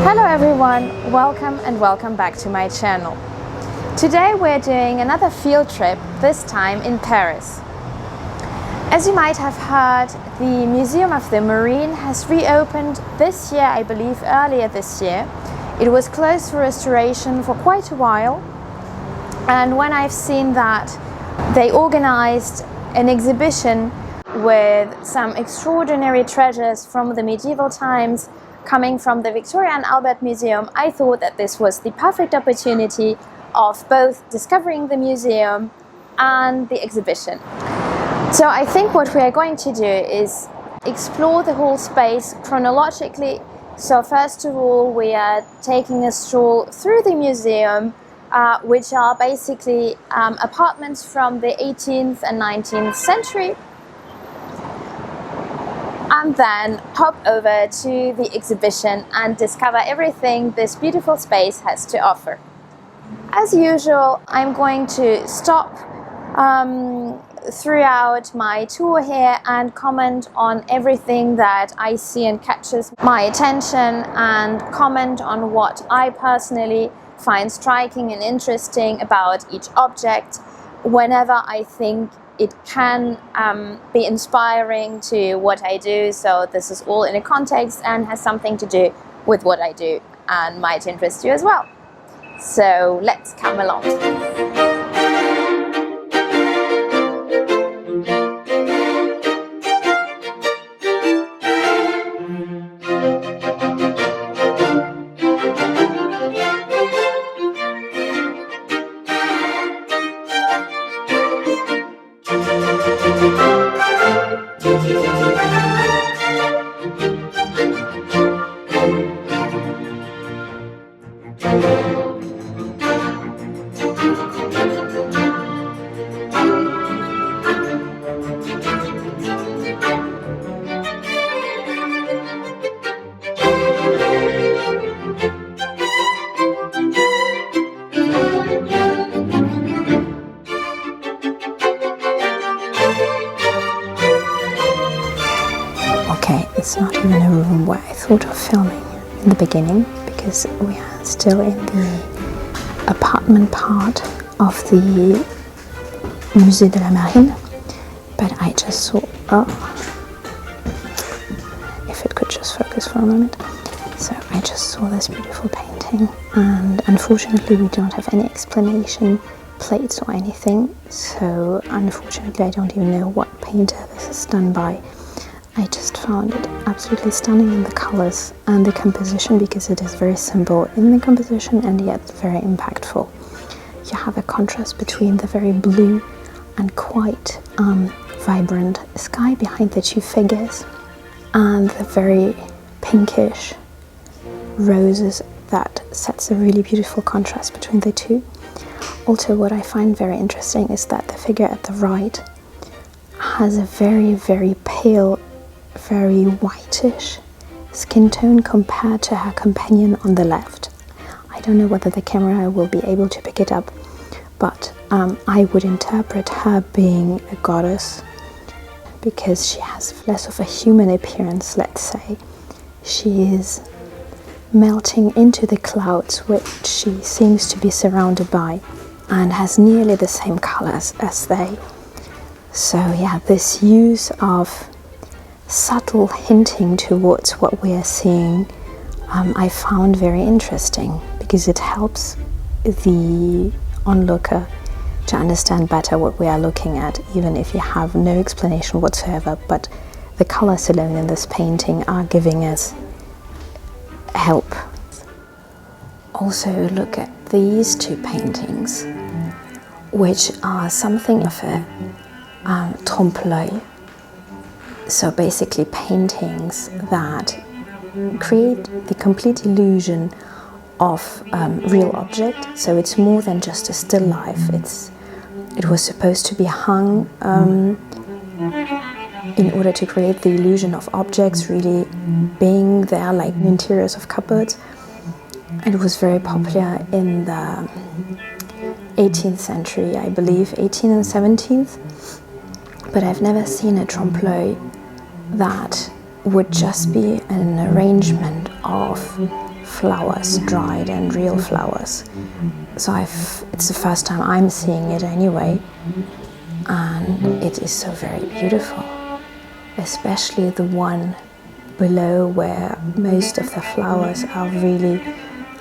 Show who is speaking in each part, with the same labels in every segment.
Speaker 1: Hello everyone, welcome and welcome back to my channel. Today we're doing another field trip, this time in Paris. As you might have heard, the Museum of the Marine has reopened this year, I believe earlier this year. It was closed for restoration for quite a while, and when I've seen that they organized an exhibition with some extraordinary treasures from the medieval times coming from the Victoria and Albert Museum, I thought that this was the perfect opportunity of both discovering the museum and the exhibition. So I think what we are going to do is explore the whole space chronologically. So first of all, we are taking a stroll through the museum, which are basically apartments from the 18th and 19th century. And then hop over to the exhibition and discover everything this beautiful space has to offer. As usual, I'm going to stop throughout my tour here and comment on everything that I see and catches my attention, and comment on what I personally find striking and interesting about each object whenever I think it can be inspiring to what I do. So this is all in a context and has something to do with what I do and might interest you as well. So let's come along. Okay, it's not even a room where I thought of filming in the beginning, because we are still in the apartment part of the Musée de la Marine, but I just saw, if it could just focus for a moment. So I just saw this beautiful painting, and unfortunately we don't have any explanation plates or anything, so unfortunately I don't even know what painter this is done by. I just found it absolutely stunning in the colors and the composition, because it is very simple in the composition and yet very impactful. You have a contrast between the very blue and quite vibrant sky behind the two figures and the very pinkish roses that sets a really beautiful contrast between the two. Also, what I find very interesting is that the figure at the right has a very, very pale, very whitish skin tone compared to her companion on the left. I don't know whether the camera will be able to pick it up, but I would interpret her being a goddess, because she has less of a human appearance, let's say. She is melting into the clouds which she seems to be surrounded by, and has nearly the same colors as they. So yeah, this use of subtle hinting towards what we are seeing, I found very interesting, because it helps the onlooker to understand better what we are looking at, even if you have no explanation whatsoever. But the colors alone in this painting are giving us help. Also, look at these two paintings, which are something of a trompe-l'œil. So basically paintings that create the complete illusion of real object. So it's more than just a still life. It was supposed to be hung in order to create the illusion of objects really being there, like interiors of cupboards. It was very popular in the 18th century, I believe, 18th and 17th. But I've never seen a trompe-l'œil that would just be an arrangement of flowers, dried and real flowers. So it's the first time I'm seeing it anyway, and it is so very beautiful, especially the one below where most of the flowers are really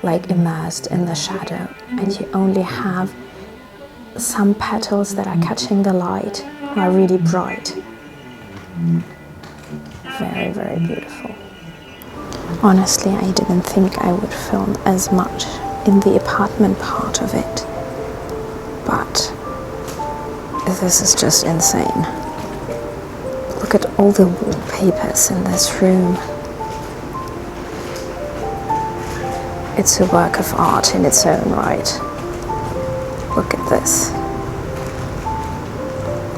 Speaker 1: like immersed in the shadow, and you only have some petals that are catching the light and are really bright. Very, very beautiful. Honestly, I didn't think I would film as much in the apartment part of it, but this is just insane. Look at all the wallpapers in this room. It's a work of art in its own right. Look at this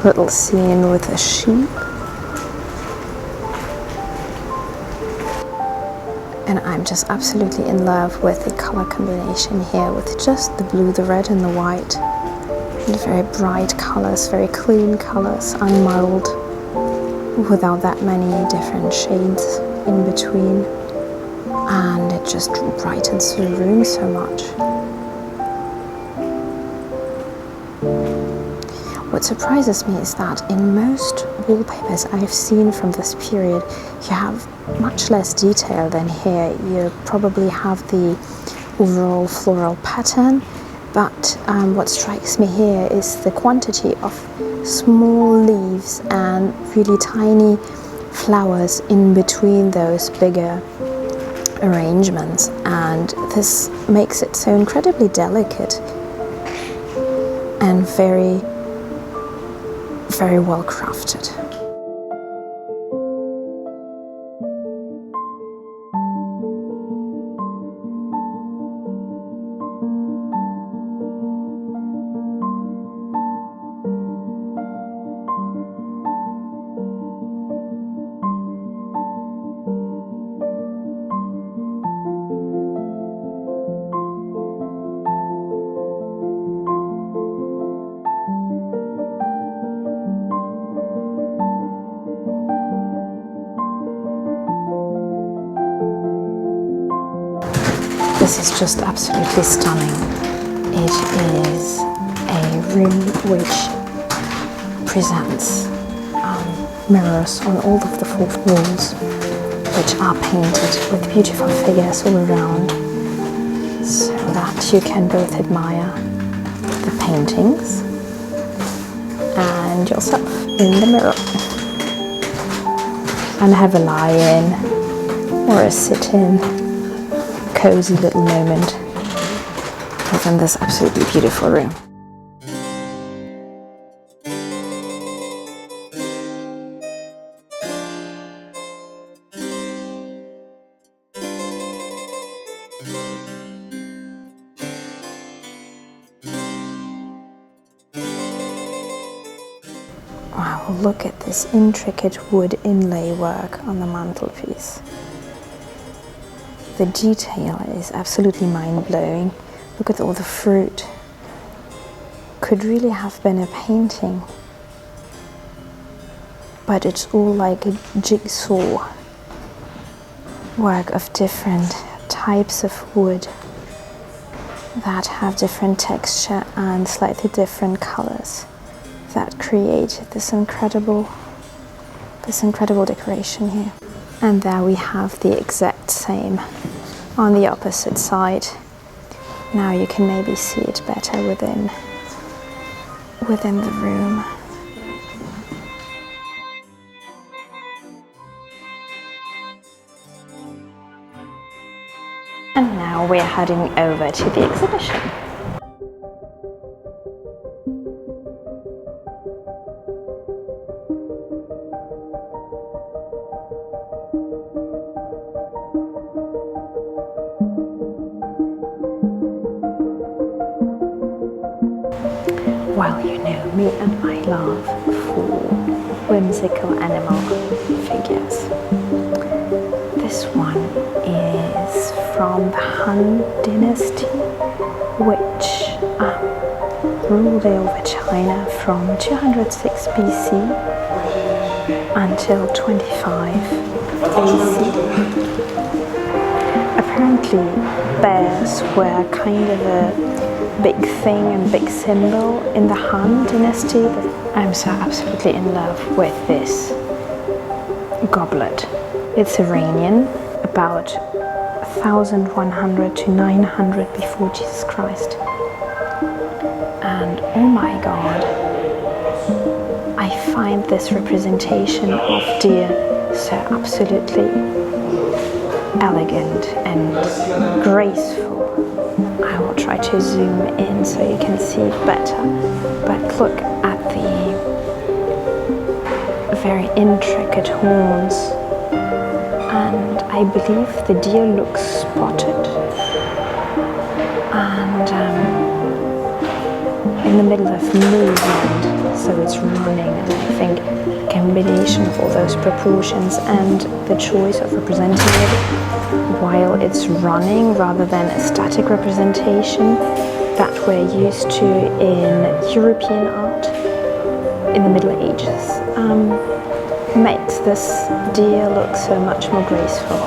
Speaker 1: little scene with a sheep. And I'm just absolutely in love with the color combination here, with just the blue, the red and the white. And very bright colors, very clean colors, unmuddled, without that many different shades in between. And it just brightens the room so much. What surprises me is that in most wallpapers I've seen from this period, you have much less detail than here. You probably have the overall floral pattern, but what strikes me here is the quantity of small leaves and really tiny flowers in between those bigger arrangements, and this makes it so incredibly delicate and very, very well crafted. This is just absolutely stunning. It is a room which presents mirrors on all of the 4 walls, which are painted with beautiful figures all around, so that you can both admire the paintings and yourself in the mirror, and have a lie-in or a sit-in cozy little moment within this absolutely beautiful room. Wow, look at this intricate wood inlay work on the mantelpiece. The detail is absolutely mind-blowing. Look at all the fruit. Could really have been a painting, but it's all like a jigsaw work of different types of wood that have different texture and slightly different colors that create this incredible decoration here. And there we have the exact same on the opposite side. Now you can maybe see it better within the room. And now we're heading over to the exhibition. Well, you know me and my love for whimsical animal figures. This one is from the Han Dynasty, which ruled over China from 206 BC until 25 AC. apparently bears were kind of a big thing and big symbol in the Han dynasty. I'm so absolutely in love with this goblet. It's Iranian, about 1100 to 900 before Jesus Christ. And oh my god, I find this representation of deer so absolutely elegant and graceful. I will try to zoom in so you can see it better, but look at the very intricate horns, and I believe the deer looks spotted and in the middle of movement, so it's running, and I think a combination of all those proportions and the choice of representing it while it's running rather than a static representation that we're used to in European art in the Middle Ages makes this deer look so much more graceful.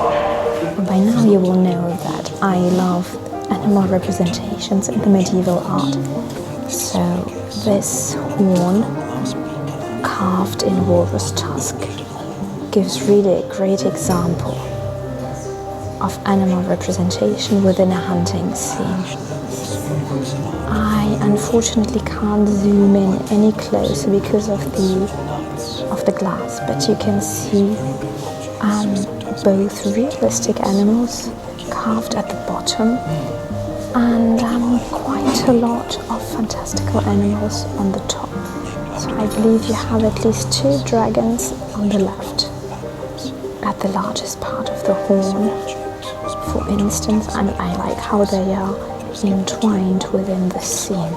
Speaker 1: By now you will know that I love animal representations in the medieval art. So this horn carved in walrus tusk gives really a great example of animal representation within a hunting scene. I unfortunately can't zoom in any closer because of the glass, but you can see both realistic animals carved at the bottom and quite a lot of fantastical animals on the top. So I believe you have at least 2 dragons on the left at the largest part of the horn, for instance, and I like how they are entwined within the scene,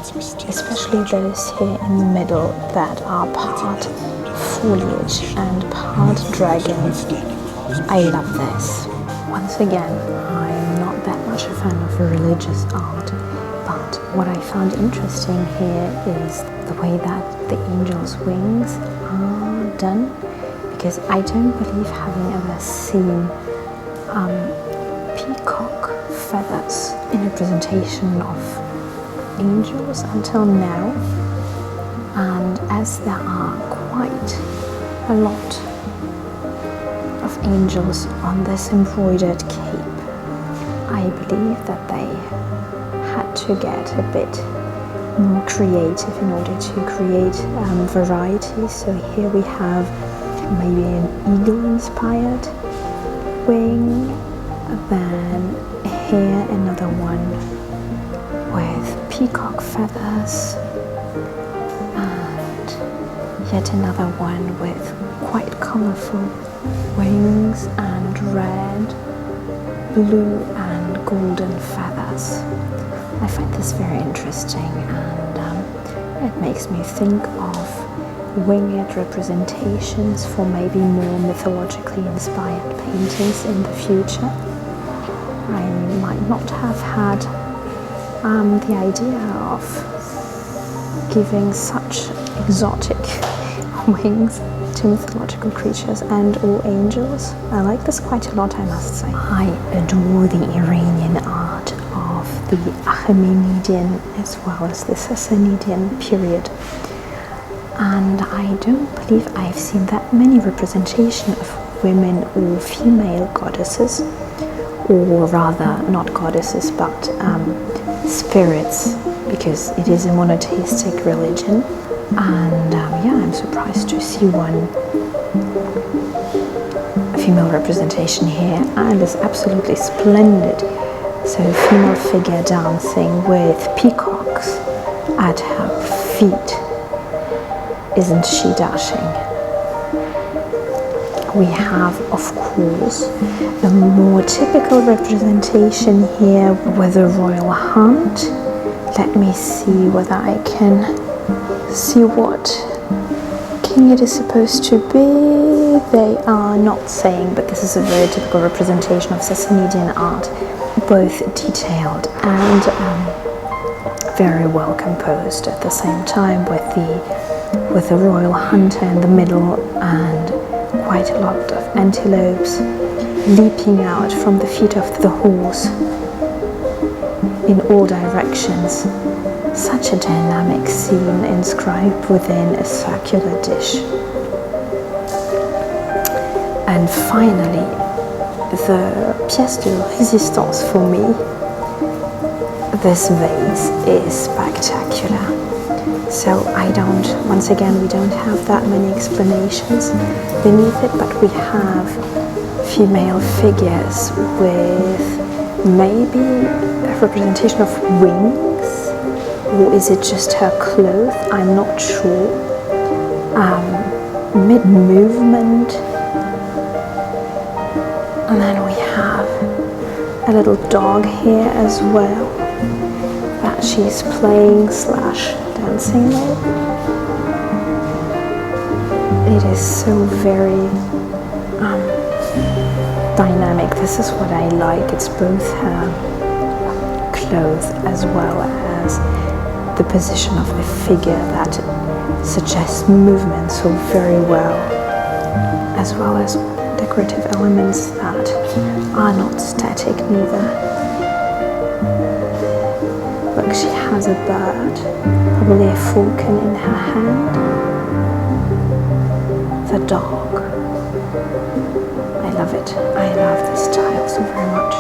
Speaker 1: especially those here in the middle that are part foliage and part dragon. I love this. Once again, I'm not that much a fan of religious art, but what I found interesting here is the way that the angel's wings are done, because I don't believe having ever seen peacock feathers in a presentation of angels until now. And as there are quite a lot of angels on this embroidered cape, I believe that they had to get a bit more creative in order to create variety. So here we have maybe an eagle-inspired wing, then here another one with peacock feathers, and yet another one with quite colourful wings and red, blue and golden feathers. I find this very interesting, and it makes me think of winged representations for maybe more mythologically inspired paintings in the future. I might not have had the idea of giving such exotic wings to mythological creatures and or angels. I like this quite a lot, I must say. I adore the Iranian art of the Achaemenidian as well as the Sassanidian period. And I don't believe I've seen that many representation of women or female goddesses, or rather not goddesses but spirits, because it is a monotheistic religion. And yeah, I'm surprised to see one female representation here, and it's absolutely splendid. So female figure dancing with peacocks at her feet. Isn't she dashing? We have, of course, a more typical representation here with a royal hunt. Let me see whether I can see what king it is supposed to be. They are not saying, but this is a very typical representation of Sassanidian art, both detailed and very well composed at the same time, with the royal hunter in the middle and quite a lot of antelopes leaping out from the feet of the horse in all directions. Such a dynamic scene inscribed within a circular dish. And finally, the pièce de résistance for me. This vase is spectacular. So once again, we don't have that many explanations beneath it, but we have female figures with maybe a representation of wings, or is it just her clothes? I'm not sure. Mid-movement. And then we have a little dog here as well that she's playing / dancing with. It is so very dynamic. This is what I like. It's both her clothes as well as the position of the figure that suggests movement so very well, as well as decorative elements that are not static neither. Look, she has a bird, probably a falcon in her hand. The dog. I love it. I love this style so very much.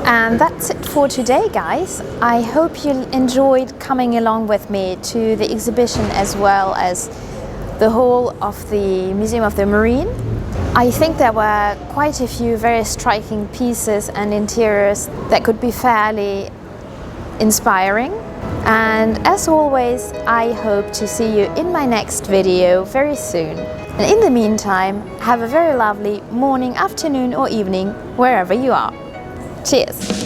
Speaker 1: And that's it for today, guys. I hope you enjoyed coming along with me to the exhibition as well as the whole of the Museum of the Marine. I think there were quite a few very striking pieces and interiors that could be fairly inspiring. And as always, I hope to see you in my next video very soon. And in the meantime, have a very lovely morning, afternoon or evening, wherever you are. Cheers!